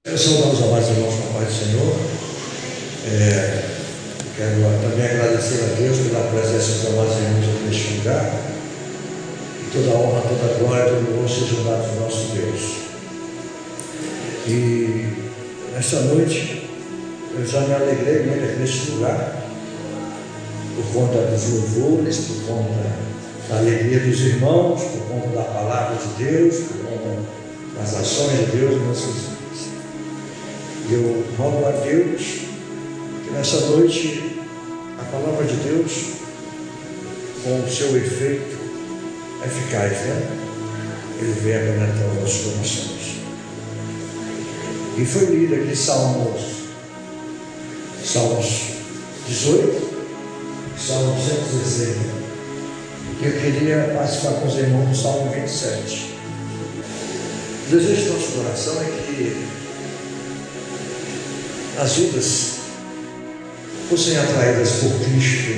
Quero saudar os amados irmãos com a paz do Senhor. Quero também agradecer a Deus pela presença dos amados irmãos aqui neste lugar. E toda a honra, toda a glória, todo louvor sejam dados ao nosso Deus. E nesta noite eu já me alegrei muito aqui neste lugar, por conta dos louvores, por conta da alegria dos irmãos, por conta da palavra de Deus, por conta das ações de Deus em nossas vidas. E eu rogo a Deus que nessa noite a palavra de Deus, com o seu efeito eficaz, ele venha penetrar os nossos corações. E foi lido aqui Salmos 18, Salmo 116. E eu queria participar com os irmãos do Salmo 27. O desejo do nosso coração é que as vidas fossem atraídas por Cristo,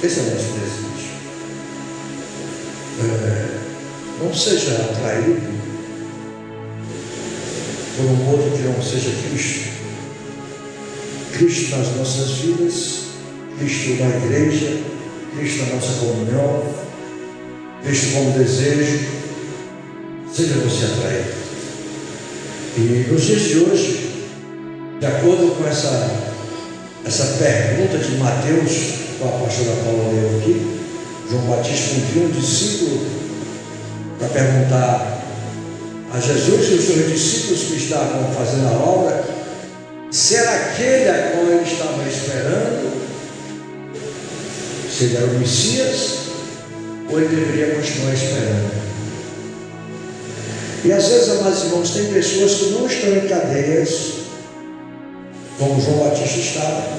Esse é o nosso desejo. Não seja atraído por um outro que não seja Cristo. Cristo nas nossas vidas, Cristo na igreja, Cristo na nossa comunhão, Cristo como desejo. Seja você atraído. E nos dias de hoje, de acordo com essa pergunta de Mateus, que a pastora Paula leu aqui, João Batista enviou um discípulo para perguntar a Jesus e os seus discípulos que estavam fazendo a obra se era aquele a qual ele estava esperando, se ele era o Messias, ou ele deveria continuar esperando. E às vezes, amados irmãos, tem pessoas que não estão em cadeias, como João Batista estava,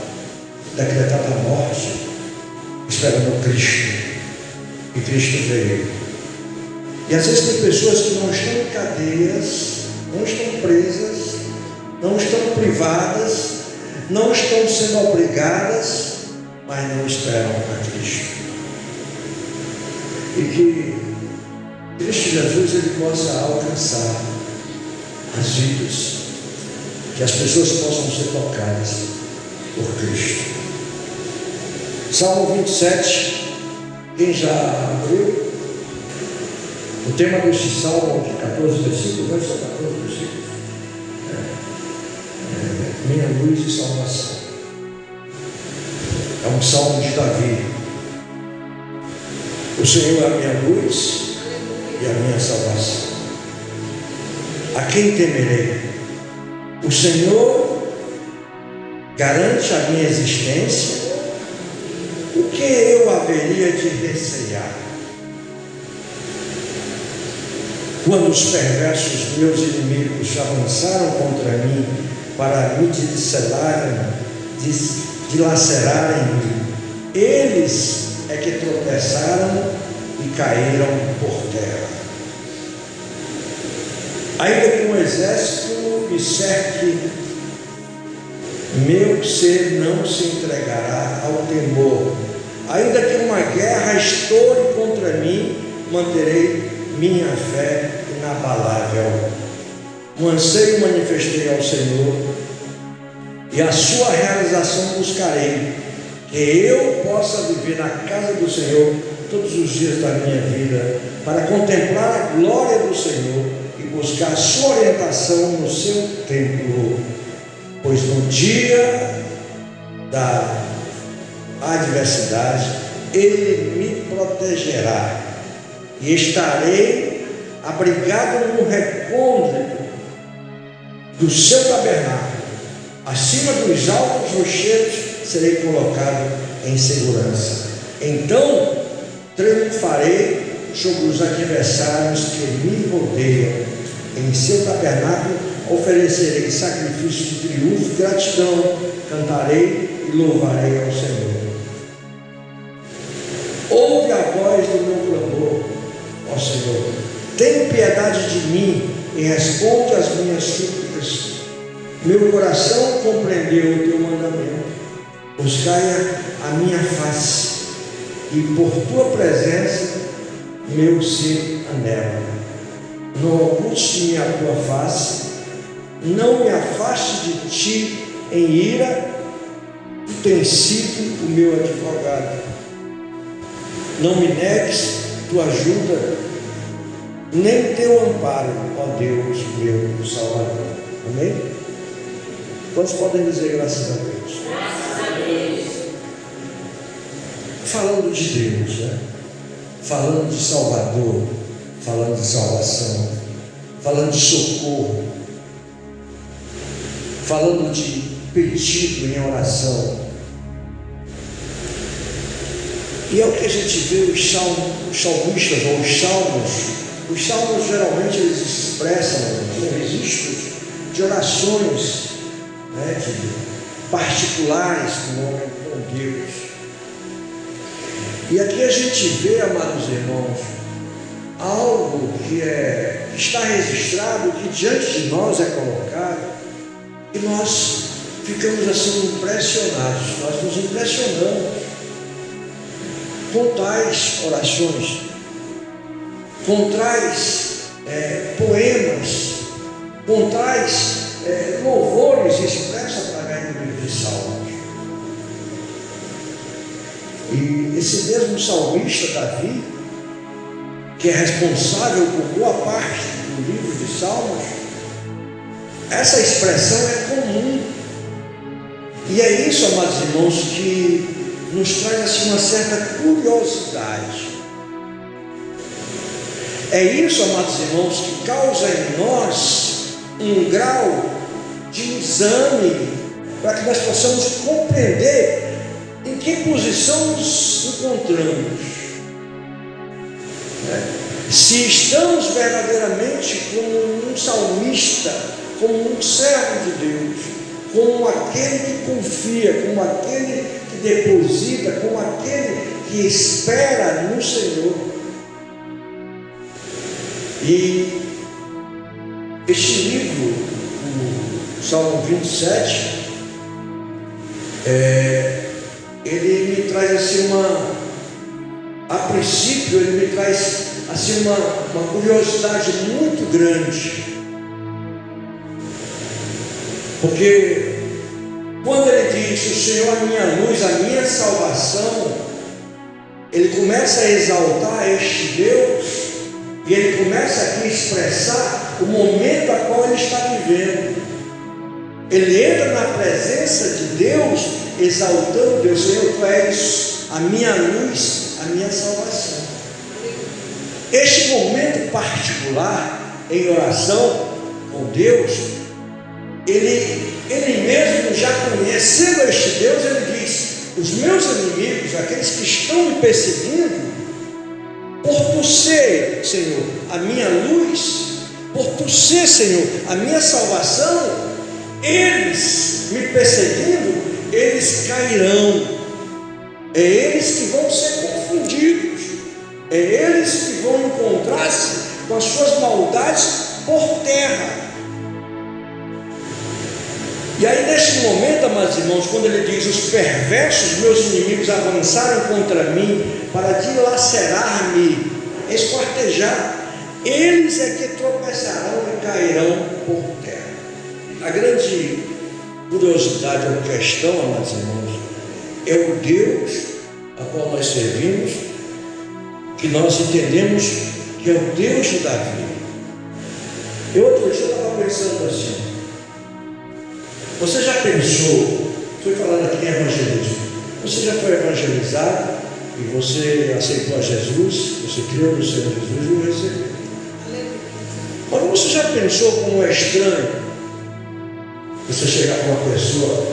decretado a morte, esperando Cristo. E Cristo veio. E às vezes tem pessoas que não estão em cadeias, não estão presas, não estão privadas, não estão sendo obrigadas, mas não esperam a Cristo. E que Cristo Jesus ele possa alcançar as vidas, que as pessoas possam ser tocadas por Cristo. Salmo 27, quem já abriu? O tema deste salmo de 14 versículos, não são 14 versículos. Minha luz e salvação. É um salmo de Davi. O Senhor é a minha luz e a minha salvação. A quem temerei? O Senhor garante a minha existência. O que eu haveria de recear? Quando os perversos meus inimigos avançaram contra mim para me dilacerarem-me, eles é que tropeçaram e caíram por terra. Ainda que um exército me cerque, meu ser não se entregará ao temor. Ainda que uma guerra estoure contra mim, manterei minha fé inabalável. Um anseio manifestei ao Senhor, e a sua realização buscarei, que eu possa viver na casa do Senhor todos os dias da minha vida, para contemplar a glória do Senhor e buscar a sua orientação no seu templo. Pois no dia da adversidade ele me protegerá, e estarei abrigado no recôndito do seu tabernáculo. Acima dos altos rochedos serei colocado em segurança. Então triunfarei sobre os adversários que me rodeiam. Em seu tabernáculo oferecerei sacrifício de triunfo e gratidão, cantarei e louvarei ao Senhor. Ouve a voz do meu clamor, ó Senhor, tem piedade de mim e responde às minhas súplicas. Meu coração compreendeu o teu mandamento. Buscai a minha face, e por tua presença meu ser anela. Não ocultes de mim a tua face, não me afaste de ti em ira, tu tens sido o meu advogado. Não me negues tua ajuda, nem teu amparo, ó Deus meu Salvador. Amém? Quantos podem dizer graças a Deus? Graças a Deus. Falando de Deus, né? Falando de Salvador, falando de salvação, falando de socorro, falando de pedido em oração. E é o que a gente vê os salmistas ou os salmos. Os salmos geralmente eles expressam registros de orações, né, de particulares com o homem, com Deus. E aqui a gente vê, amados irmãos, algo que está registrado, que diante de nós é colocado, e nós ficamos assim impressionados, nós nos impressionamos com tais orações, com tais poemas, com tais louvores expressos através do livro de Salmos. E esse mesmo salmista Davi, que é responsável por boa parte do livro de Salmos, essa expressão é comum. E é isso, amados irmãos, que nos traz assim uma certa curiosidade. É isso, amados irmãos, que causa em nós um grau de exame para que nós possamos compreender em que posição nos encontramos, né? Se estamos verdadeiramente como um salmista, como um servo de Deus, como aquele que confia, como aquele que deposita, como aquele que espera no Senhor. E este livro, o Salmo 27, ele me traz assim a princípio, ele me traz assim uma curiosidade muito grande, porque quando ele diz: o Senhor é a minha luz, a minha salvação, ele começa a exaltar este Deus, e ele começa aqui a expressar o momento a qual ele está vivendo. Ele entra na presença de Deus, exaltando Deus: Senhor, tu és a minha luz, a minha salvação. Este momento particular em oração com Deus, ele mesmo já conhecendo este Deus, ele diz: os meus inimigos, aqueles que estão me perseguindo, por tu ser, Senhor, a minha luz, por tu ser, Senhor, a minha salvação, eles me perseguindo, eles cairão. É eles que vão ser confundidos, é eles que vão encontrar-se com as suas maldades por terra. E aí neste momento, amados irmãos, quando ele diz: os perversos meus inimigos avançaram contra mim para dilacerar-me, esquartejar, eles é que tropeçarão e cairão por terra. A grande curiosidade ou questão, amados irmãos, é o Deus a qual nós servimos, que nós entendemos que é o Deus de Davi. Eu outro dia estava pensando assim: você já pensou, fui falando aqui em evangelismo, você já foi evangelizado e você aceitou a Jesus, você creu no Senhor Jesus e o recebeu. Mas você já pensou como é estranho você chegar com uma pessoa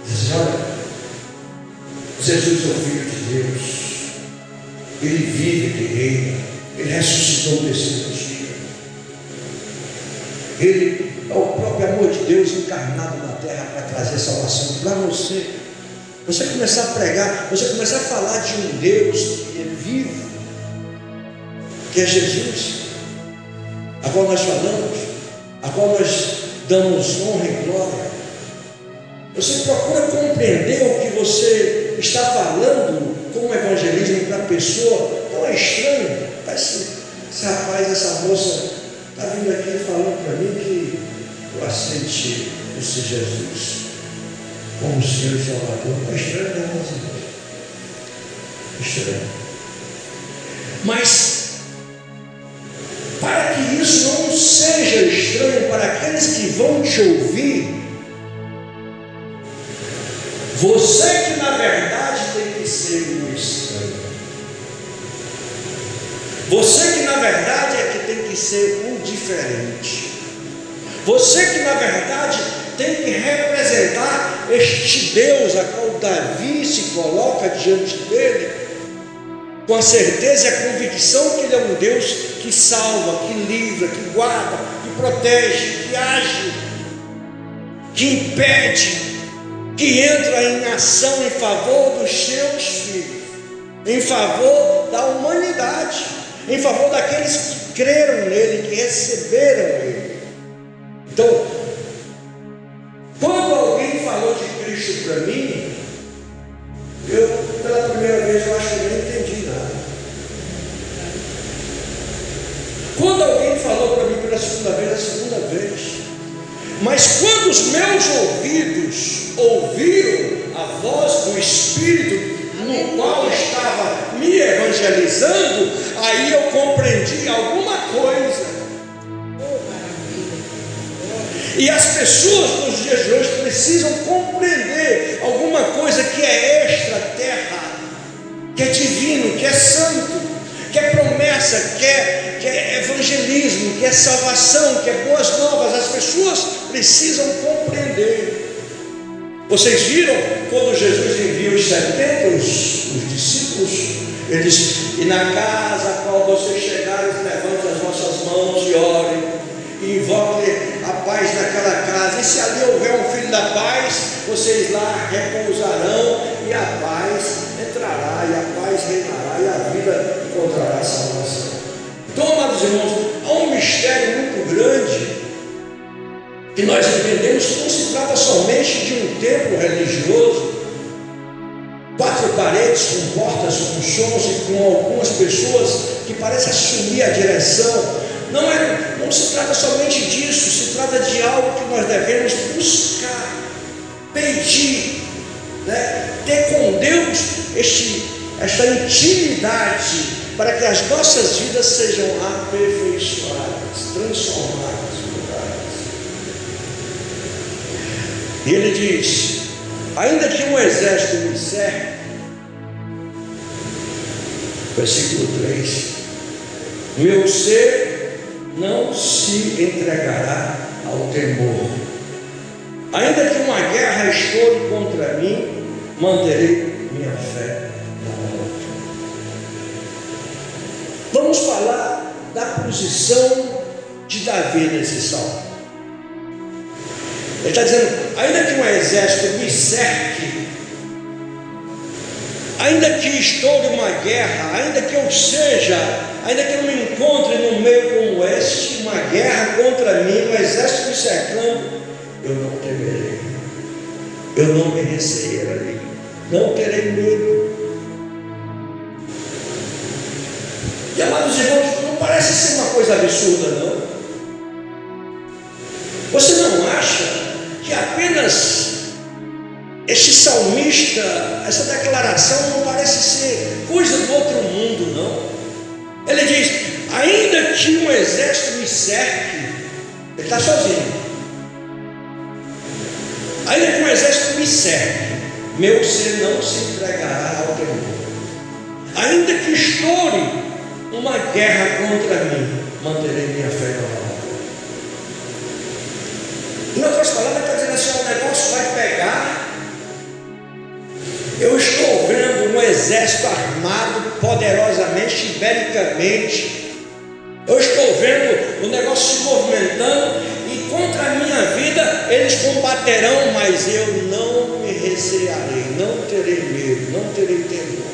e dizer: olha, Jesus é o Filho de Deus, Ele vive, Ele reina, Ele ressuscitou o terceiro dia, Ele é o próprio amor de Deus encarnado na terra para trazer salvação para você. Você começar a pregar, você começar a falar de um Deus que é vivo, que é Jesus, a qual nós falamos, a qual nós damos honra e glória. Você procura compreender o que você está falando como evangelismo para a pessoa. Não é estranho? Esse rapaz, essa moça está vindo aqui falando para mim que aceite esse Jesus como Senhor e Salvador. É estranho, não, irmãos? Estranho. Mas, para que isso não seja estranho para aqueles que vão te ouvir, você que na verdade tem que ser um estranho. Você que na verdade é que tem que ser um diferente. Você que na verdade tem que representar este Deus a qual Davi se coloca diante dele, com a certeza e a convicção que Ele é um Deus que salva, que livra, que guarda, que protege, que age, que impede, que entra em ação em favor dos seus filhos, em favor da humanidade, em favor daqueles que creram nele, que receberam ele. Então, quando alguém falou de Cristo para mim, pela primeira vez, eu acho que eu não entendi nada. Quando alguém falou para mim pela segunda vez, a segunda vez. Mas quando os meus ouvidos ouviram a voz do Espírito, no qual estava me evangelizando, aí eu compreendi alguma coisa. E as pessoas nos dias de hoje precisam compreender alguma coisa que é extra-terra, que é divino, que é santo, que é promessa, que é evangelismo, que é salvação, que é boas novas. As pessoas precisam compreender. Vocês viram quando Jesus envia os 70, os discípulos? Ele diz: e na casa a qual vocês chegarem, levantem as vossas mãos e orem, e invoquem a paz naquela casa. E se ali houver um filho da paz, vocês lá repousarão, e a paz entrará, e a paz reinará, e a vida encontrará salvação. Então, amados irmãos, há um mistério muito grande que nós entendemos que não se trata somente de um templo religioso, 4 paredes com portas, com sons e com algumas pessoas que parecem assumir a direção. Não se trata somente disso, se trata de algo que nós devemos buscar, pedir, ter com Deus esta intimidade, para que as nossas vidas sejam aperfeiçoadas, transformadas, mudadas. E ele diz: ainda que um exército me cerque, versículo 3, meu ser não se entregará ao temor. Ainda que uma guerra estoure contra mim, manterei minha fé na luta. Vamos falar da posição de Davi nesse salmo. Ele está dizendo: ainda que um exército me cerque, ainda que estoure uma guerra, ainda que eu me encontre no meio como este, uma guerra contra mim, um exército me cercando, eu não temerei, eu não me recearei, não terei medo. E, amados irmãos, não parece ser uma coisa absurda, não? Você não acha que apenas este salmista, essa declaração não parece ser coisa do outro mundo, não? Ele diz: ainda que um exército me cerque, ele está sozinho. Ainda que um exército me cerque, meu ser não se entregará ao temor. Ainda que estoure uma guerra contra mim, manterei minha fé na Em outras palavras, está dizendo assim: o negócio vai pegar. Eu estou vendo um exército armado poderosamente, ibericamente. Eu estou vendo o negócio se movimentando, e contra a minha vida eles combaterão, mas eu não me recearei, não terei medo, não terei temor.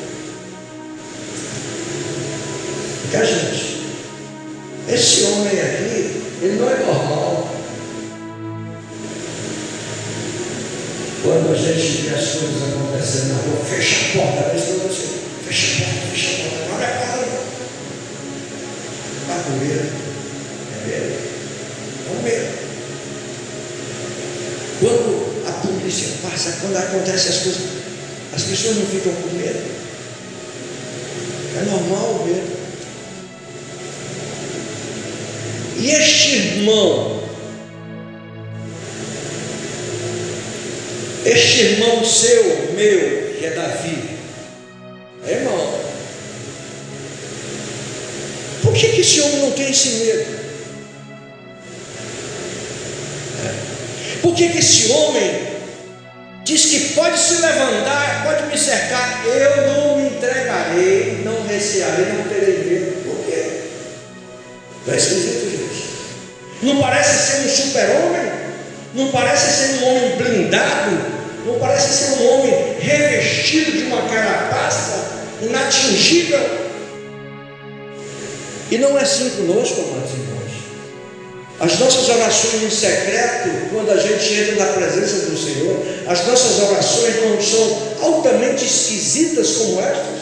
Porque, gente, esse homem aqui, ele não é normal. Quando a gente vê as coisas acontecendo na rua, fecha a porta, fecha a porta, não abre a porta não. Está com medo? É medo? É um medo. se passa, quando acontecem as coisas, as pessoas não ficam com medo. É normal o medo. E este irmão seu, meu, que é Davi, é irmão, por que esse homem não tem esse medo? Por que esse homem diz que pode se levantar, pode me cercar, eu não me entregarei, não recearei, não terei medo? Por quê? Não é esquisito, gente? Não parece ser um super-homem? Não parece ser um homem blindado? Não parece ser um homem revestido de uma carapaça inatingível? E não é assim conosco, amados irmãos. As nossas orações em secreto, quando a gente entra na presença do Senhor, as nossas orações não são altamente esquisitas como estas.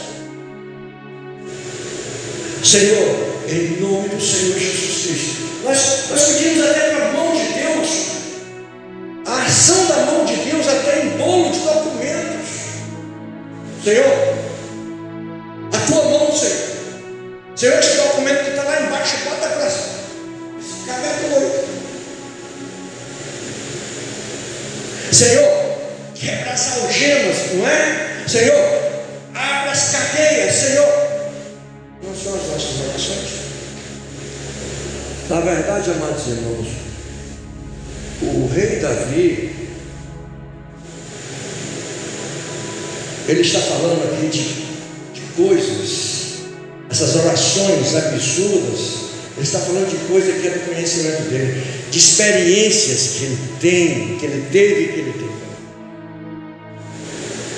Senhor, em nome do Senhor Jesus Cristo, nós pedimos até para a mão de Deus, a ação da mão de Deus até em bolo de documentos. Senhor, a tua mão, Senhor. Senhor, esse documento que está lá embaixo, bota para cima. Senhor, quebra as algemas, não é? Senhor, abre as cadeias, Senhor. Não são as nossas orações. Na verdade, amados irmãos, o rei Davi, ele está falando aqui de coisas, essas orações absurdas. Ele está falando de coisa que é do conhecimento dele, de experiências que ele tem, que ele teve e que ele tem.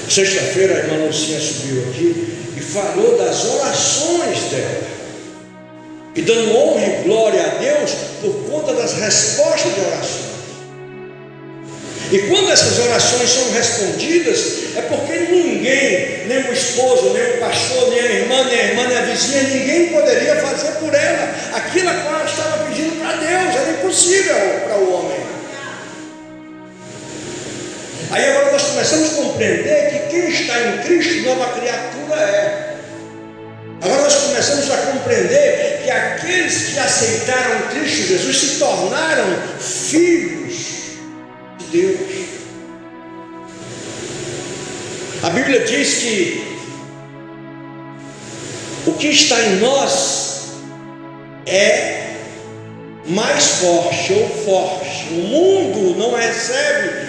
Sexta-feira a irmã Lucinha subiu aqui e falou das orações dela, e dando honra e glória a Deus por conta das respostas de orações. E quando essas orações são respondidas, é porque ninguém, nem o esposo, nem o pastor, nem a irmã, nem a vizinha, ninguém poderia fazer por ela aquilo que ela estava pedindo para Deus. Era impossível para o homem. Aí agora nós começamos a compreender que quem está em Cristo, nova criatura é. Agora nós começamos a compreender que aqueles que aceitaram Cristo Jesus se tornaram filhos de Deus. A Bíblia diz que o que está em nós é mais forte ou forte. O mundo não recebe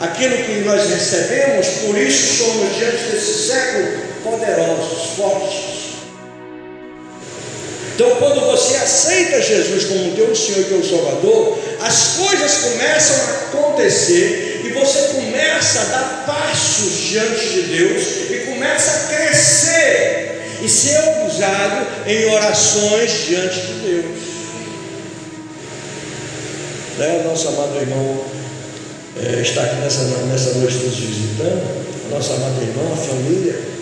aquilo que nós recebemos, por isso somos diante desse século poderosos, fortes. Então, quando você aceita Jesus como teu Senhor e teu Salvador, as coisas começam a acontecer e você começa a dar passos diante de Deus e começa a crescer e ser usado em orações diante de Deus. Nosso amado irmão está aqui nessa noite nos visitando, nossa amada irmã, a família.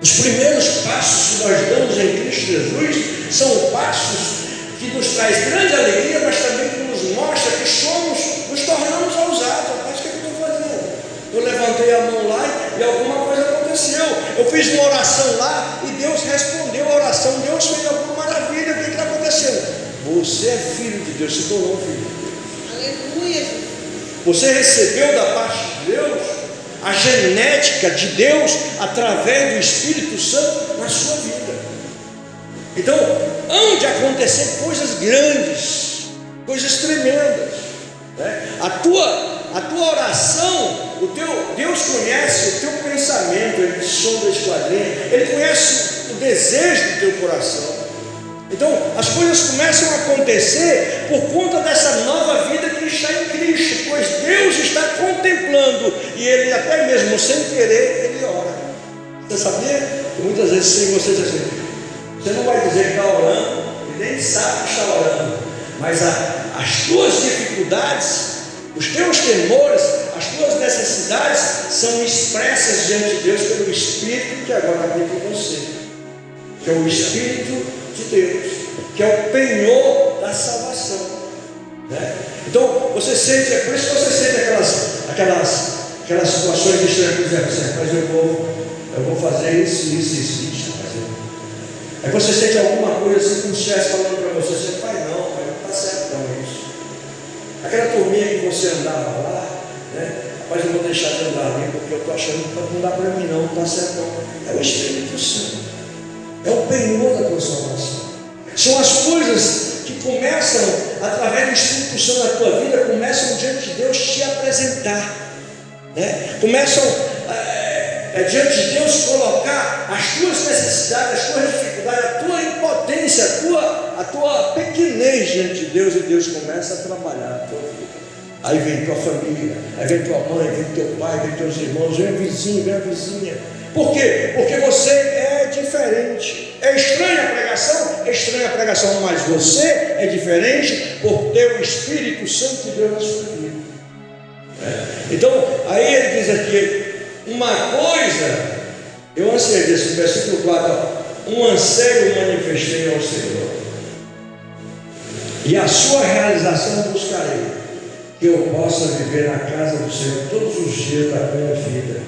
Os primeiros passos que nós damos em Cristo Jesus são passos que nos traz grande alegria, mas também que nos mostra que nos tornamos ousados. Rapaz, o que eu estou fazendo? Eu levantei a mão lá e alguma coisa aconteceu. Eu fiz uma oração lá e Deus respondeu a oração. Deus fez alguma maravilha. O que está acontecendo? Você é filho de Deus, se tornou filho de Deus. Aleluia. Você recebeu da parte de Deus a genética de Deus através do Espírito Santo na sua vida. Então, hão de acontecer coisas grandes, coisas tremendas, né? A tua oração, Deus conhece o teu pensamento, Ele sonda, esquadrinha, Ele conhece o desejo do teu coração. Então, as coisas começam a acontecer por conta dessa nova vida que está em Cristo, pois Deus está contemplando, e Ele até mesmo sem querer, Ele ora. Você sabia? Que muitas vezes sem você dizer assim, você não vai dizer que está orando, e nem sabe que está orando, mas as tuas dificuldades, os teus temores, as tuas necessidades são expressas diante de Deus pelo Espírito que agora habita em você, que é o Espírito de Deus, que é o penhor da salvação, né? Então você sente, é por isso que você sente aquelas aquelas situações estranhas, por exemplo, assim, mas eu vou fazer isso. Aí você sente alguma coisa assim, como se estivesse falando para você, você faz não, mas não está certo não isso. Aquela turminha que você andava lá, né? Rapaz, eu vou deixar de andar ali, porque eu estou achando que não dá para mim não está certo não. É o Espírito Santo, é o penhor da transformação. São as coisas que começam, através do Espírito Santo na tua vida, começam diante de Deus te apresentar, né? Começam diante de Deus colocar as tuas necessidades, as tuas dificuldades, a tua impotência, a tua pequenez diante de Deus, e Deus começa a trabalhar a tua vida. Aí vem tua família, aí vem tua mãe, vem teu pai, vem teus irmãos, vem a vizinha, vem a vizinha. Por quê? Porque você é diferente. É estranha a pregação? É estranha a pregação, mas você é diferente por ter o Espírito Santo de Deus na sua vida. Então, aí ele diz aqui, uma coisa, eu ansiei desse versículo 4, um anseio manifestei ao Senhor, e a sua realização buscarei, que eu possa viver na casa do Senhor todos os dias da minha vida,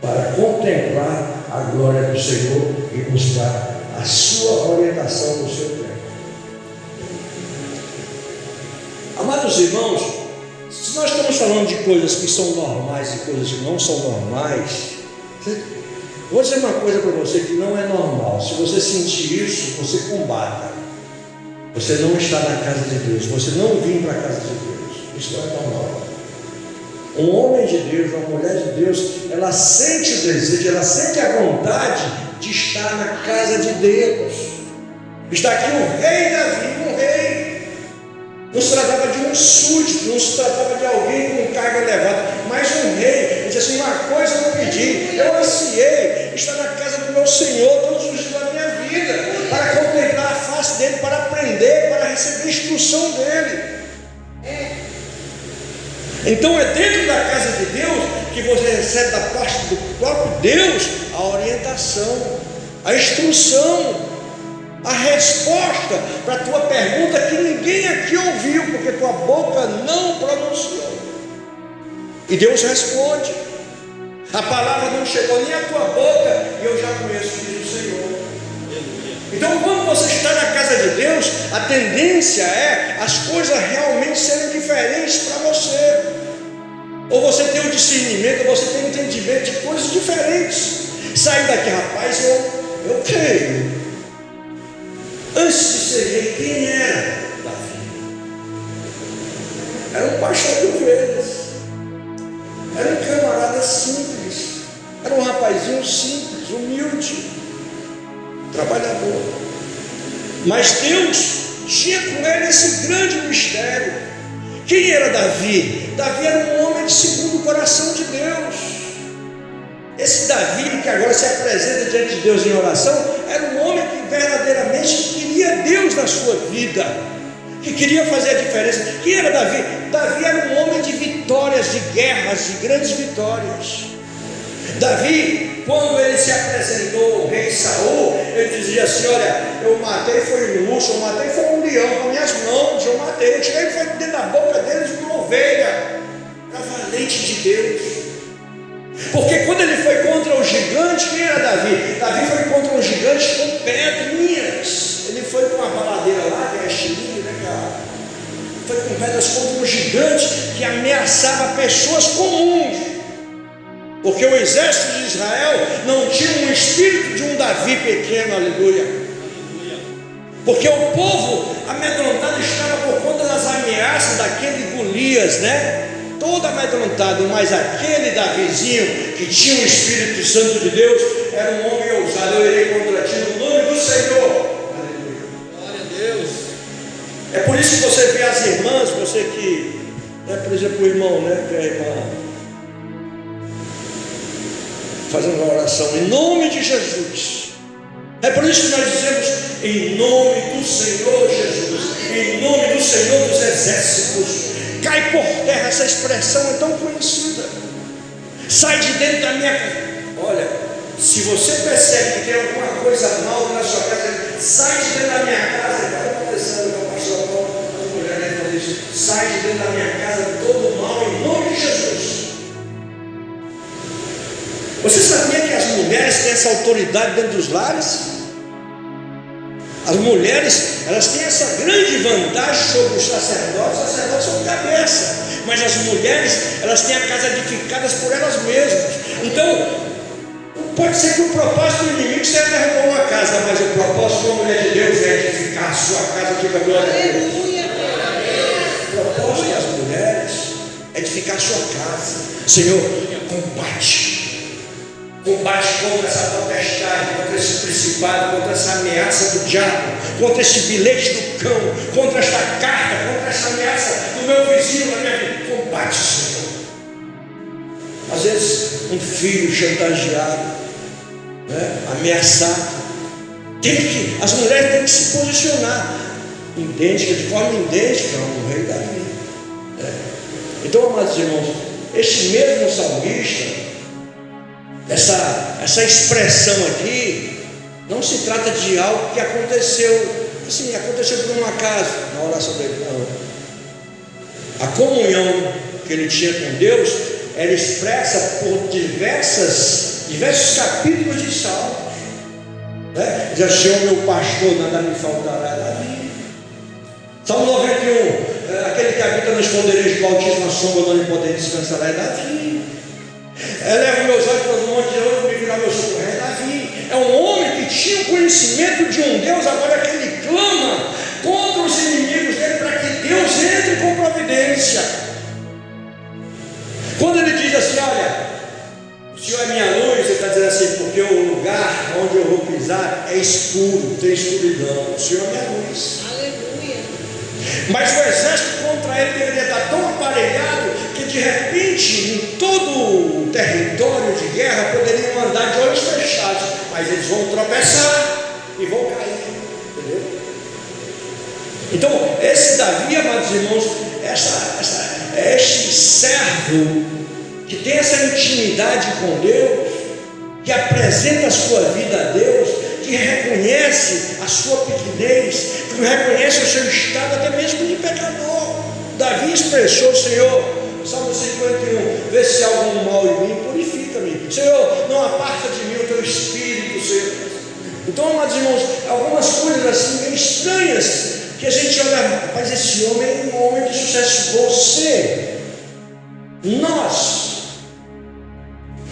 para contemplar a glória do Senhor e buscar a sua orientação no seu tempo. Amados irmãos, se nós estamos falando de coisas que são normais e coisas que não são normais, vou dizer uma coisa para você que não é normal. Se você sentir isso, você combata. Você não está na casa de Deus, você não vem para a casa de Deus. Isso não é normal. Um homem de Deus, uma mulher de Deus, ela sente o desejo, ela sente a vontade de estar na casa de Deus. Está aqui o rei Davi, um rei. Não se tratava de um súdito, não se tratava de alguém com carga elevada, mas um rei. Ele disse assim, uma coisa eu pedi, eu ansiei estar na casa do meu Senhor todos os dias da minha vida, para contemplar a face dele, para aprender, para receber a instrução dele. Então é dentro da casa de Deus que você recebe da parte do próprio Deus a orientação, a instrução, a resposta para a tua pergunta que ninguém aqui ouviu, porque tua boca não pronunciou. E Deus responde. A palavra não chegou nem à tua boca e eu já conheço, diz o Senhor. Então, quando você está na casa de Deus, a tendência é as coisas realmente serem diferentes para você. Ou você tem um discernimento, ou você tem um entendimento de coisas diferentes. Sair daqui, rapaz, eu creio. Antes de ser rei, quem era Davi? Era um pastor de ovelhas. Era um camarada simples. Era um rapazinho simples, humilde, trabalhador. Mas Deus tinha com ele esse grande mistério. Quem era Davi? Davi era um homem de segundo o coração de Deus. Esse Davi que agora se apresenta diante de Deus em oração, era um homem que verdadeiramente queria Deus na sua vida, que queria fazer a diferença. Quem era Davi? Davi era um homem de vitórias, de guerras, de grandes vitórias. Davi, quando ele se apresentou ao rei Saul, ele dizia assim, olha, eu matei foi um urso, eu matei foi um leão, com minhas mãos eu matei, eu tirei foi dentro da boca deles uma ovelha. Era valente de Deus. Porque quando ele foi contra o gigante, quem era Davi? Davi foi contra um gigante com pedrinhas. Ele foi com uma baladeira lá, que é a estilingue, né, cara? Foi com pedras contra um gigante que ameaçava pessoas comuns. Porque o exército de Israel não tinha um espírito de um Davi pequeno, aleluia. Porque o povo amedrontado estava por conta das ameaças daquele Golias, né? Todo amedrontado, mas aquele Davizinho que tinha o Espírito Santo de Deus era um homem ousado. Eu irei contra ti no nome do Senhor. Aleluia. Glória a Deus. É por isso que você vê as irmãs, você que, né, por exemplo, o irmão, né, que é a irmã, fazendo uma oração em nome de Jesus. É por isso que nós dizemos em nome do Senhor Jesus, em nome do Senhor dos exércitos. Cai por terra, essa expressão é tão conhecida. Sai de dentro da minha casa. Olha, se você percebe que tem alguma coisa mal na sua casa, sai de dentro da minha casa. Está acontecendo com o pastor Paulo, as mulheres falam isso. Sai de dentro da minha casa todo mal em nome de Jesus. têm essa autoridade dentro dos lares. As mulheres, elas têm essa grande vantagem sobre os sacerdotes são cabeça, mas as mulheres, elas têm a casa edificadas por elas mesmas. Então, pode ser que o propósito do inimigo seja derrubar uma casa, mas o propósito de uma mulher de Deus é edificar a sua casa, diga glória a Deus. O propósito das mulheres é edificar a sua casa. Senhor, combate contra essa potestade, contra esse principado, contra essa ameaça do diabo, contra esse bilhete do cão, contra esta carta, contra essa ameaça do meu vizinho na minha vida. Combate, Senhor. Às vezes um filho chantageado, ameaçado, as mulheres têm que se posicionar de forma idêntica ao rei Davi. Então, amados irmãos, este mesmo salmista, essa expressão aqui, não se trata de algo que aconteceu, assim, aconteceu por um acaso na oração dele, não. A comunhão que ele tinha com Deus era expressa por diversos capítulos de Salmos. Já Senhor meu pastor, nada me faltará, Davi. Salmo 91, aquele que habita no esconderijo do Altíssimo, a sombra do Onipotente descansará, é Davi. Eleva meus olhos para os montes de onde me virá meu socorro, é Davi. É um homem que tinha o conhecimento de um Deus, agora que ele clama contra os inimigos dele para que Deus entre com providência. Quando ele diz assim, olha, o Senhor é minha luz, ele está dizendo assim, porque o lugar onde eu vou pisar é escuro, tem escuridão, o Senhor é minha luz. Aleluia. Mas o exército contra ele deveria estar tão aparelhado que de repente em todo o território de guerra poderiam andar de olhos fechados, mas eles vão tropeçar e vão cair, entendeu? Então esse Davi, amados irmãos, este servo que tem essa intimidade com Deus, que apresenta a sua vida a Deus, que reconhece a sua pequenez, que reconhece o seu estado até mesmo de pecador. Davi expressou, Senhor, Salmo 51, vê se há algum mal em mim, purifica-me, Senhor, não aparta de mim o teu espírito, Senhor. Então, amados irmãos, algumas coisas assim meio estranhas, que a gente olha, rapaz, esse homem é um homem de sucesso.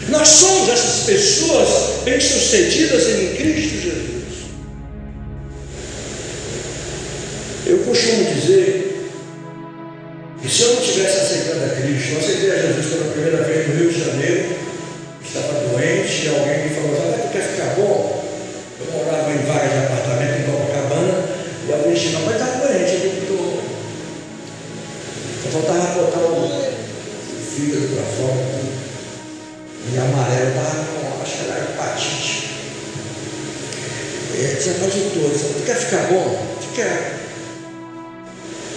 Nós somos essas pessoas bem-sucedidas em Cristo Jesus. Eu costumo dizer que se eu não tivesse aceitado a Cristo, eu aceitei a Jesus pela primeira vez no Rio de Janeiro, estava doente, e alguém me falou, tu quer ficar bom? Eu morava em vaga de apartamento em Copacabana, e alguém disse, não, mas está doente, eu faltava botar o fígado para fora, e amarelo estava com, acho que era hepatite. Ele tinha quase todos. Tu quer ficar bom? Tu quer?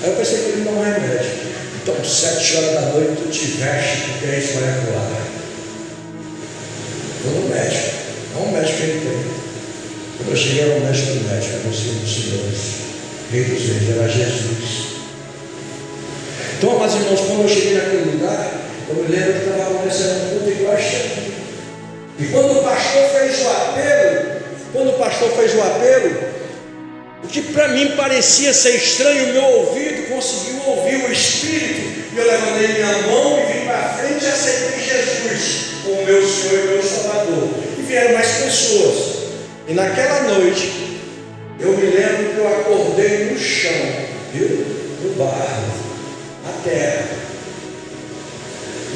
Aí eu pensei que ele não é médico. Então, 7 horas da noite, tu te veste, porque aí isso vai acuar. Vou no médico. Não o médico que ele tem. Quando eu cheguei, era o médico do médico, era o Senhor dos Senhores, Rei dos Reis, era Jesus. Então, mas irmãos, quando eu cheguei naquele lugar, eu me lembro que estava acontecendo um culto igual este aqui. E quando o pastor fez o apelo, o que para mim parecia ser estranho, o meu ouvido conseguiu ouvir o Espírito, e eu levantei minha mão e vim para frente e aceitei Jesus como meu Senhor e meu Salvador. E vieram mais pessoas. E naquela noite, eu me lembro que eu acordei no chão, viu? No barro, na terra.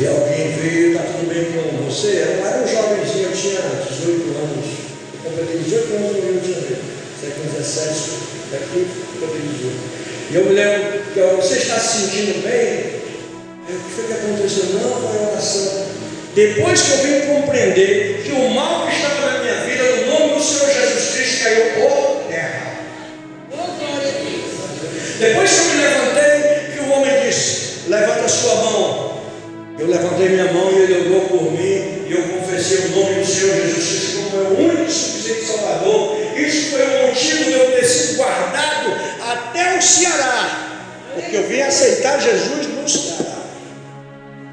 E alguém veio, está tudo bem com você? Eu era um jovenzinho, eu tinha 18 anos. Eu completei 18 anos no Rio de Janeiro. Você com 17, daqui, eu completei 18. E eu me lembro que você está se sentindo bem? O que foi que aconteceu? Não, foi a oração. Depois que eu vim compreender que o mal que estava na minha vida, no nome do Senhor Jesus Cristo, caiu por terra. Depois que eu me levantei, que o homem disse, levanta a sua mão. Eu levantei minha mão e ele orou por mim, e eu confessei o nome do Senhor Jesus Cristo como meu único e suficiente Salvador. Isso foi o motivo de eu ter sido guardado até o Ceará, porque eu vim aceitar Jesus no Ceará.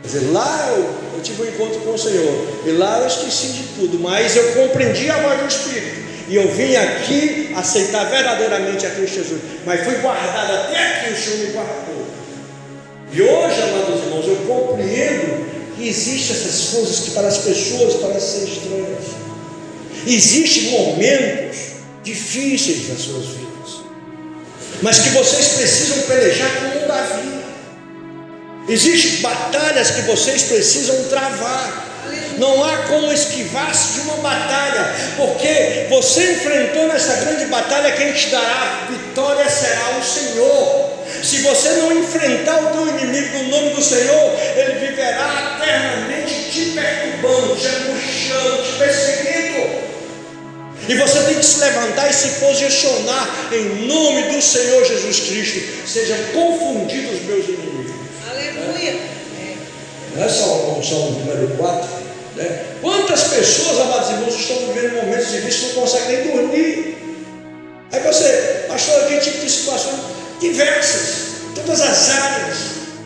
Mas dizer, lá eu tive um encontro com o Senhor, e lá eu esqueci de tudo, mas eu compreendi a voz do Espírito, e eu vim aqui aceitar verdadeiramente a Cristo Jesus, mas fui guardado até aqui, o Senhor me guardou. E hoje, amados irmãos, eu compreendo que existem essas coisas que para as pessoas parecem ser estranhas. Existem momentos difíceis nas suas vidas, mas que vocês precisam pelejar como um Davi. Existem batalhas que vocês precisam travar. Não há como esquivar-se de uma batalha, porque você enfrentou nessa grande batalha, quem te dará a vitória será o Senhor. Se você não enfrentar o teu inimigo no nome do Senhor, ele viverá eternamente te perturbando, te angustiando, te perseguindo. E você tem que se levantar e se posicionar em nome do Senhor Jesus Cristo. Sejam confundidos meus inimigos. Aleluia. Não é só o Salmo número 4, né? Quantas pessoas, amados irmãos, estão vivendo momentos difíceis, não conseguem nem dormir. Aí você, pastor, aqui tipo de situações diversas, todas as áreas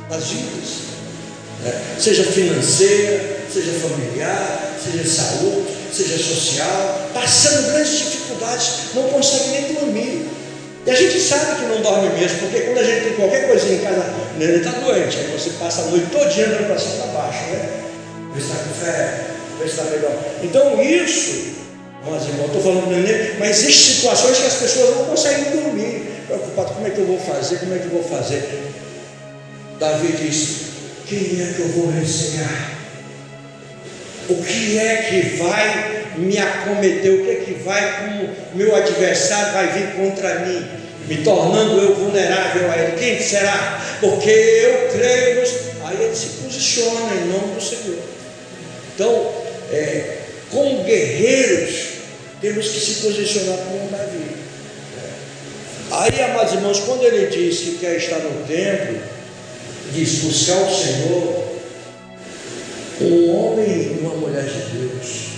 das vidas, né? Seja financeira, seja familiar, seja saúde, seja social, passando grandes dificuldades, não consegue nem dormir. E a gente sabe que não dorme mesmo, porque quando a gente tem qualquer coisinha em casa, ele está doente, aí você passa a noite todinha andando para cima e para baixo, né? Vê se está com fé, vê se está melhor. Então isso, mas irmão, estou falando do neném, mas existem situações que as pessoas não conseguem dormir, preocupado, como é que eu vou fazer? Davi disse, quem é que eu vou recear? O que é que vai me acometer? O que é que vai, como meu adversário vai vir contra mim, me tornando eu vulnerável a ele? Quem será? Porque eu creio nos... Aí ele se posiciona em nome do Senhor. Então, como guerreiros, temos que se posicionar como Davi. Aí, amados irmãos, quando ele diz que quer estar no templo, diz buscar o Senhor, um homem e uma mulher de Deus,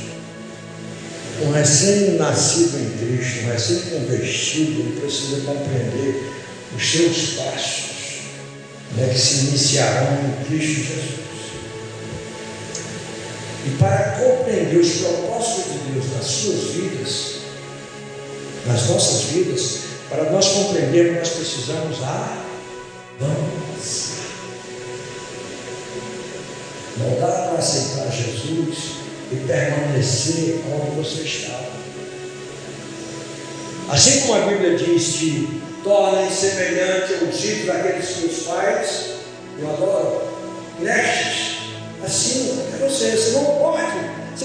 um recém-nascido em Cristo, um recém-convertido, ele precisa compreender os seus passos, né, que se iniciarão em Cristo Jesus. E para compreender os propósitos de Deus nas suas vidas, nas nossas vidas, para nós compreendermos, nós precisamos avançar. Não dá para aceitar Jesus e permanecer onde você estava. Assim como a Bíblia diz que tornem semelhante ao ungido daqueles que os faz, eu adoro, nestes, assim é você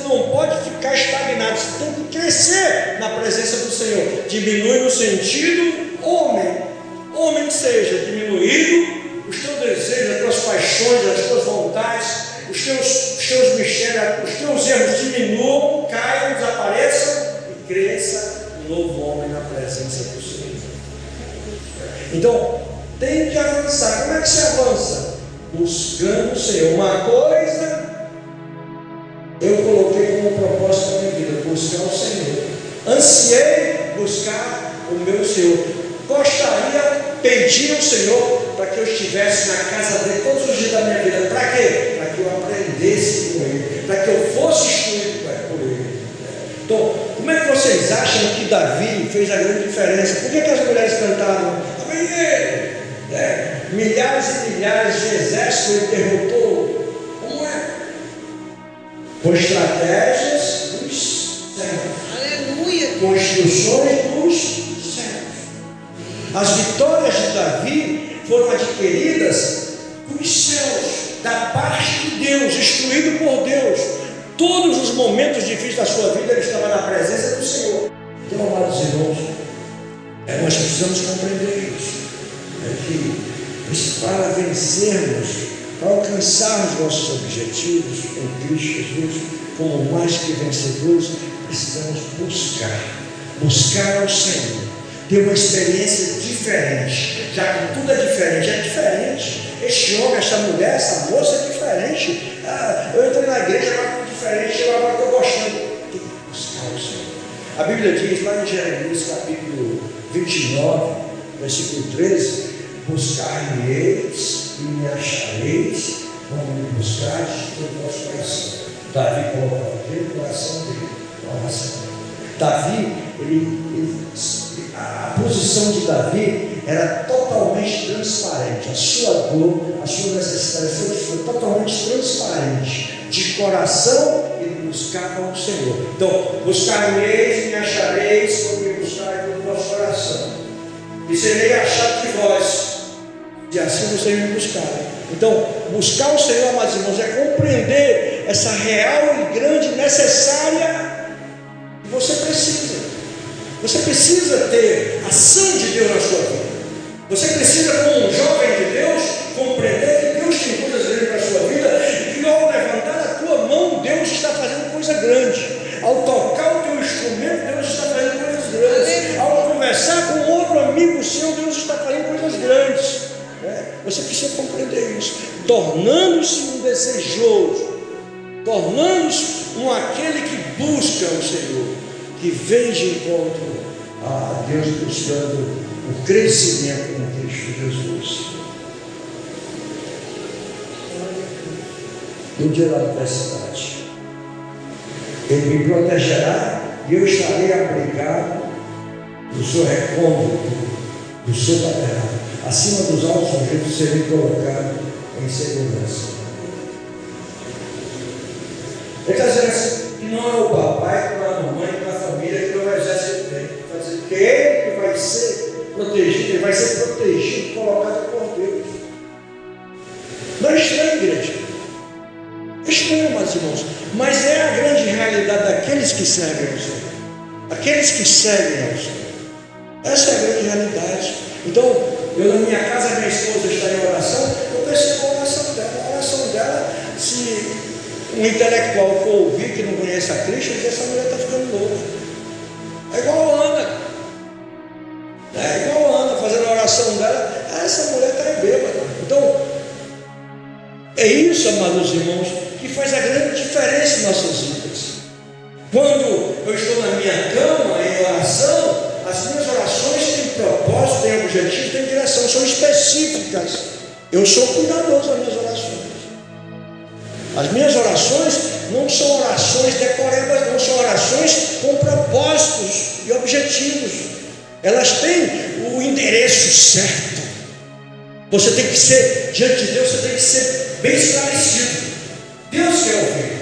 não pode ficar estagnado, você tem que crescer na presença do Senhor. Diminui no sentido homem seja diminuído, os teus desejos, as tuas paixões, as tuas vontades, os teus mistérios, os teus erros diminuam, caiam, desapareçam e cresça um novo homem na presença do Senhor. Então, tem que avançar. Como é que se avança? Buscando o Senhor. Uma coisa eu coloquei como propósito da minha vida: buscar o Senhor. Ansiei buscar o meu Senhor. Pedir ao Senhor para que eu estivesse na casa dele todos os dias da minha vida. Para quê? Para que eu aprendesse com ele, para que eu fosse instruído por ele. Então, como é que vocês acham que Davi fez a grande diferença? Por que as mulheres cantavam? Vem ele! Milhares e milhares de exércitos ele derrotou. Como é? Com estratégias dos céus. Aleluia! Com instruções dos céus. As vitórias de Davi foram adquiridas dos céus, da parte de Deus, instruído por Deus. Todos os momentos difíceis da sua vida ele estava na presença do Senhor. Então, amados irmãos, nós precisamos compreender isso. Que para vencermos, para alcançarmos nossos objetivos em Cristo Jesus, como mais que vencedores, precisamos buscar ao Senhor, ter uma experiência diferente, já que tudo é diferente. Este homem, esta mulher, essa moça é diferente. Eu entrei na igreja, agora estou diferente, eu agora estou gostando. Tem que buscar o Senhor. A Bíblia diz lá em Jeremias capítulo 29, versículo 13: buscar-me-eis e me achareis vamos me buscar de todo o nosso coração. Davi colocava aquele coração dele na oração. Davi, a posição de Davi era totalmente transparente. A sua dor, a sua necessidade foi totalmente transparente. De coração, ele buscava o Senhor. Então, buscar-me-eis e me achareis quando me buscarem no vosso coração. E serei achado de vós, e assim vocês me buscarem. Então, buscar o Senhor, amados irmãos, é compreender essa real e grande necessária que você precisa. Você precisa ter ação de Deus na sua vida. Você precisa, como um jovem de Deus, compreender que Deus tem coisas grandes na sua vida e que ao levantar a tua mão, Deus está fazendo coisa grande. Ao tocar o teu instrumento, Deus está fazendo coisas grandes. Ao conversar com outro amigo seu, Deus está fazendo coisas grandes. Você precisa compreender isso, tornando-se um desejoso, tornando-se aquele que busca o Senhor, que vem de encontro a Deus, buscando o crescimento em Cristo Jesus. No dia da adversidade, Ele me protegerá e eu estarei abrigado do seu recôndito, do seu tabernáculo. Acima dos altos objetos serei colocado em segurança. Ele está dizendo assim, que não é o papai, não é a mamãe, não é a família que o exército tem. Está dizendo que ele que vai ser protegido, ele vai ser protegido, colocado por Deus. Não é estranho, igreja. É estranho, meus irmãos. Mas é a grande realidade daqueles que servem ao Senhor. Aqueles que seguem ao Senhor. Essa é a grande realidade. Então, eu na minha casa, minha esposa está em oração, eu percebo a oração dela. A oração dela, se um intelectual for ouvir que não conhece a Cristo, ele diz: essa mulher está ficando louca. É igual a Ana. É igual a Ana fazendo a oração dela. Essa mulher está bêbada. Então, é isso, amados irmãos, que faz a grande diferença em nossas vidas. Quando eu estou na minha cama em oração, as minhas orações têm propósito, têm objetivo, têm direção, são específicas. Eu sou cuidadoso das minhas orações. As minhas orações não são orações decoradas, não são orações com propósitos e objetivos. Elas têm o endereço certo. Você tem que ser, diante de Deus, você tem que ser bem esclarecido. Deus quer ouvir.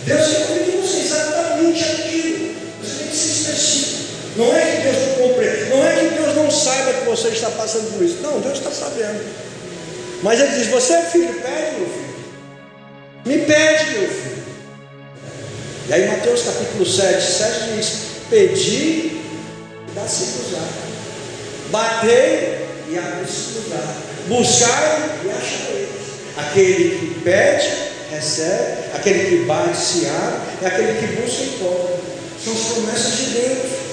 Deus quer ouvir de você exatamente aquilo. Você tem que ser específico. Não é que Deus não compreenda, não é que Deus não saiba que você está passando por isso. Não, Deus está sabendo. Mas Ele diz: você é filho, pede, meu filho. Me pede, meu filho. E aí Mateus capítulo 7 diz: pedi e dá-se-vos-á. Batei e abre-se-vos-á. Buscai e achareis. Aquele que pede, recebe. Aquele que bate, se abre. E aquele que busca, encontra. São as promessas de Deus.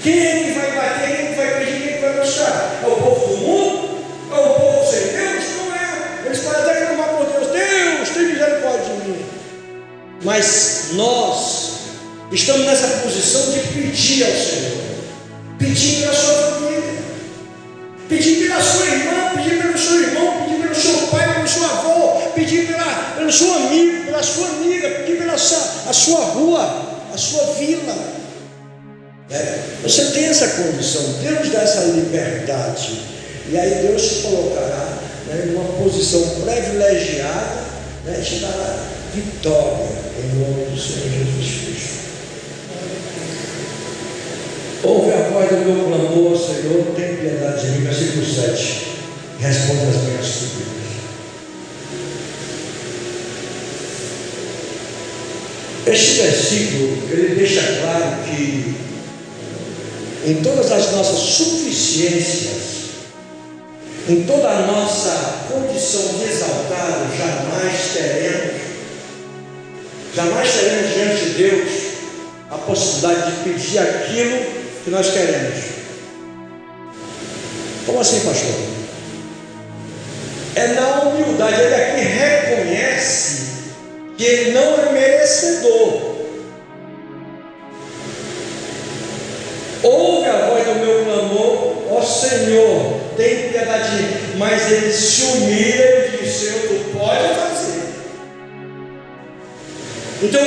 Quem é que vai bater, quem é que vai pedir, quem é que vai buscar? É o povo do mundo? É o povo sem Deus? Não é. Eles podem até clamar por Deus: Deus, tem misericórdia de mim. Mas nós estamos nessa posição de pedir ao Senhor. Pedir pela sua família. Pedir pela sua irmã, pedir pelo seu irmão, pedir pelo seu pai, pelo seu avô, pedir pelo seu amigo, pela sua amiga, pedir pela a sua rua, a sua vila. Você tem essa condição, Deus dá essa liberdade, e aí Deus se colocará em uma posição privilegiada, e te dará vitória em nome do Senhor Jesus Cristo. Ouve a voz do meu clamor, Senhor, tem piedade de mim. Versículo 7, responde as minhas súplicas. Este versículo, ele deixa claro que em todas as nossas suficiências, em toda a nossa condição de exaltado, jamais teremos diante de Deus a possibilidade de pedir aquilo que nós queremos. Como assim, pastor? É na humildade. Ele aqui reconhece que ele não é merecedor. Ouve a voz do meu clamor, ó Senhor, tem piedade de mim. Mas ele se humilha e diz: seu, tu pode fazer. Então,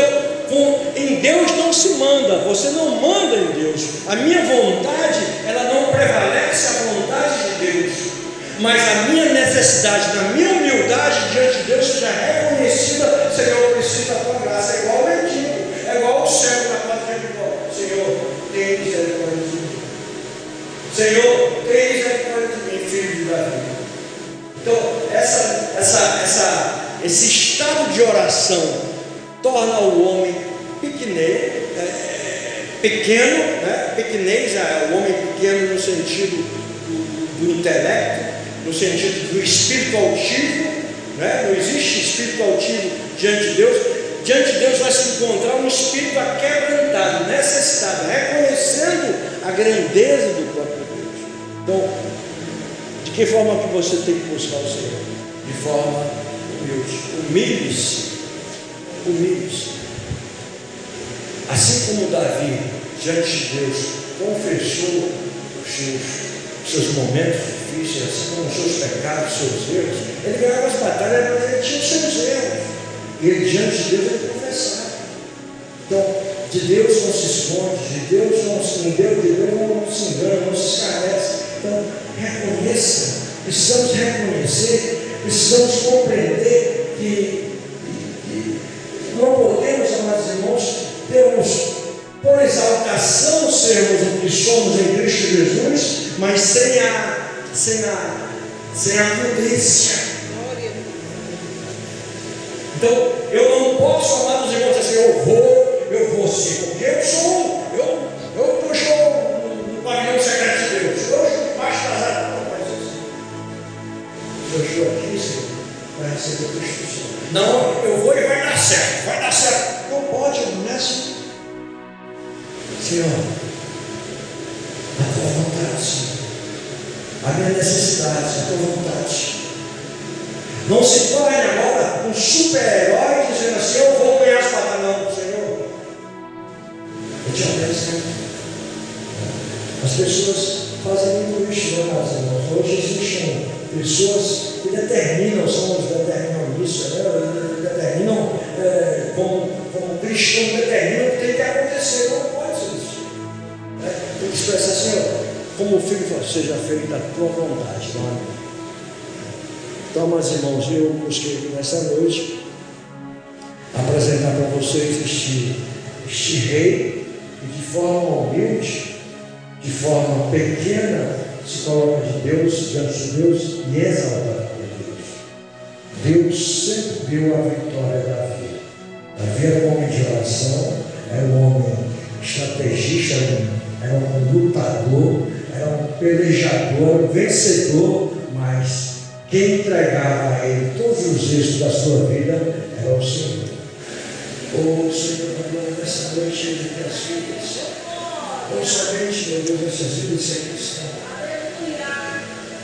em Deus não se manda, você não manda em Deus. A minha vontade, ela não prevalece a vontade de Deus, mas a minha necessidade, na minha humildade diante de Deus, seja reconhecida. Senhor, eu preciso da tua graça. É igual o mendigo, é igual o cego na porta de Jericó. Senhor, tem misericórdia de mim. Senhor, tem misericórdia de mim, filho de Davi. Então, esse estado de oração torna o homem pequeno, né? Pequenez, o homem pequeno no sentido do intelecto, no sentido do espírito altivo, né? Não existe espírito altivo diante de Deus. Diante de Deus vai se encontrar um espírito aquebrantado, necessitado, reconhecendo a grandeza do próprio Deus. Então, de que forma que você tem que buscar o Senhor? De forma humilde. Humilhe-se. Humilhe-se. Assim como Davi, diante de Deus, confessou os seus momentos difíceis, assim como os seus pecados, os seus erros, ele ganhava as batalhas, mas ele tinha os seus erros. E ele, diante de Deus, ele confessava. Então, de Deus não se esconde, de Deus não se engana, não se escarnece. Então, reconheça. Precisamos reconhecer, precisamos compreender que não podemos, amados irmãos, termos por exaltação sermos o que somos em Cristo Jesus, mas sem a prudência. Então, eu não posso, amados irmãos, dizer assim, eu vou sim, porque eu estou no pavilhão secreto de Deus, eu estou debaixo das águas. Não pode ser assim. Eu estou aqui, Senhor, para receber a Cristo. Não, eu vou e vai dar certo. Não pode, não é assim. Senhor, a tua vontade, Senhor, a minha necessidade, a tua vontade. Não se torne agora um super-herói dizendo assim, eu vou ganhar as batalhas. Não, Senhor, eu te abençoo. As pessoas fazem muito isso, né, meus irmãos? Hoje existem pessoas que determinam, são os deterministas, né? Determinam, como cristãos determinam o que tem que acontecer. Não pode ser isso. Né? Tem que expressar, Senhor, como o filho fala, seja feita a tua vontade, não é? Então, meus irmãos, eu busquei nessa noite apresentar para vocês este rei que de forma humilde, de forma pequena, se coloca de Deus, diante de Deus e exaltado por Deus. Deus sempre deu a vitória a Davi. Davi era um homem de oração, era um homem estrategista, era um lutador, era um pelejador, um vencedor, mas quem entregava a ele todos os êxitos da sua vida era o Senhor. Oh Senhor, nessa noite ele tem as vidas. Não somente, meu Deus, essas vidas sem cristão.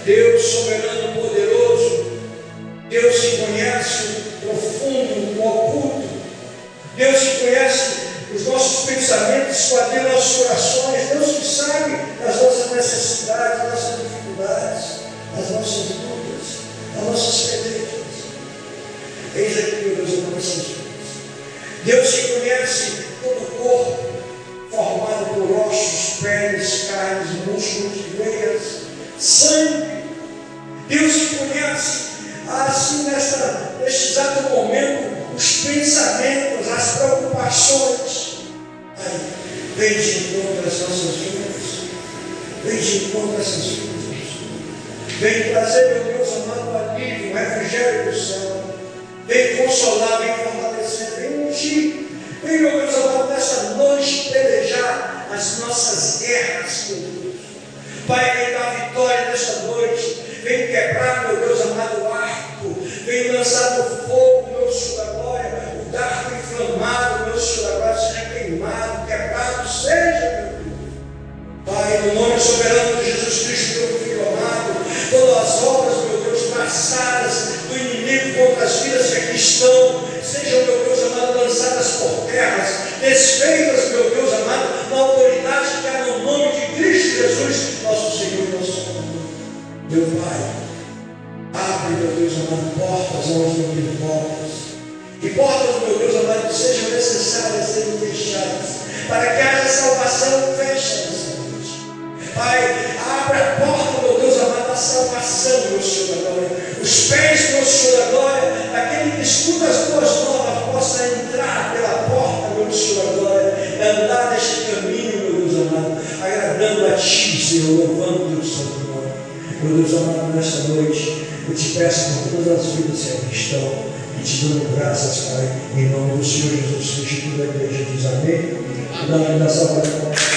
Deus soberano, poderoso, Deus que conhece o profundo, o oculto, Deus que conhece os nossos pensamentos, esquadrinha nossos corações, Deus que sabe das nossas necessidades, das nossas dificuldades, das nossas dúvidas, das nossas pendências. Eis aqui, meu Deus, as nossas vidas. Deus que conhece todo o corpo, formado por ossos, peles, carnes, músculos, veias, sangue. Deus que conhece, assim, neste exato momento, os pensamentos, as preocupações. Aí, vem de encontro às nossas vidas, vem de encontro a essas vidas, vem trazer, meu Deus amado, alívio, refrigério do céu, vem consolar, vem fortalecer, vem ungir, vem, meu Deus amado, nessa noite pelejar as nossas guerras com Deus. Pai, vem dar vitória nesta noite, vem quebrar, meu Deus amado, o arco, vem lançar no fogo, meu Senhor da glória, o dardo inflamado, meu Senhor da glória, seja queimado, quebrado, seja, meu Deus. Pai, no nome soberano de Jesus Cristo, teu Filho amado, todas as obras, meu Deus, traçadas do inimigo contra as vidas que aqui estão, sejam, meu Deus amado, lançadas por terras, desfeitas, meu Deus amado, na autoridade que há no nome de Cristo Jesus, nosso Senhor e nosso Salvador. Meu Pai, abre, meu Deus amado, portas portas. E portas, meu Deus amado, sejam necessárias serem fechadas, para que haja salvação, fecha nessa noite. Pai, abre a porta, meu Deus amado, da salvação, meu Senhor, agora. Os pés, meu Senhor, agora, daquele que escuta as boas novas, possa entrar pela porta, meu Senhor, agora, e andar neste caminho, meu Deus amado, agradando a Ti, Senhor, louvando o Teu santo nome. Meu Deus amado, nesta noite, eu te peço por todas as vidas, Senhor, que estão, e te dando graças, Pai, em nome do Senhor Jesus Cristo, e toda a igreja diz amém. E na salvação.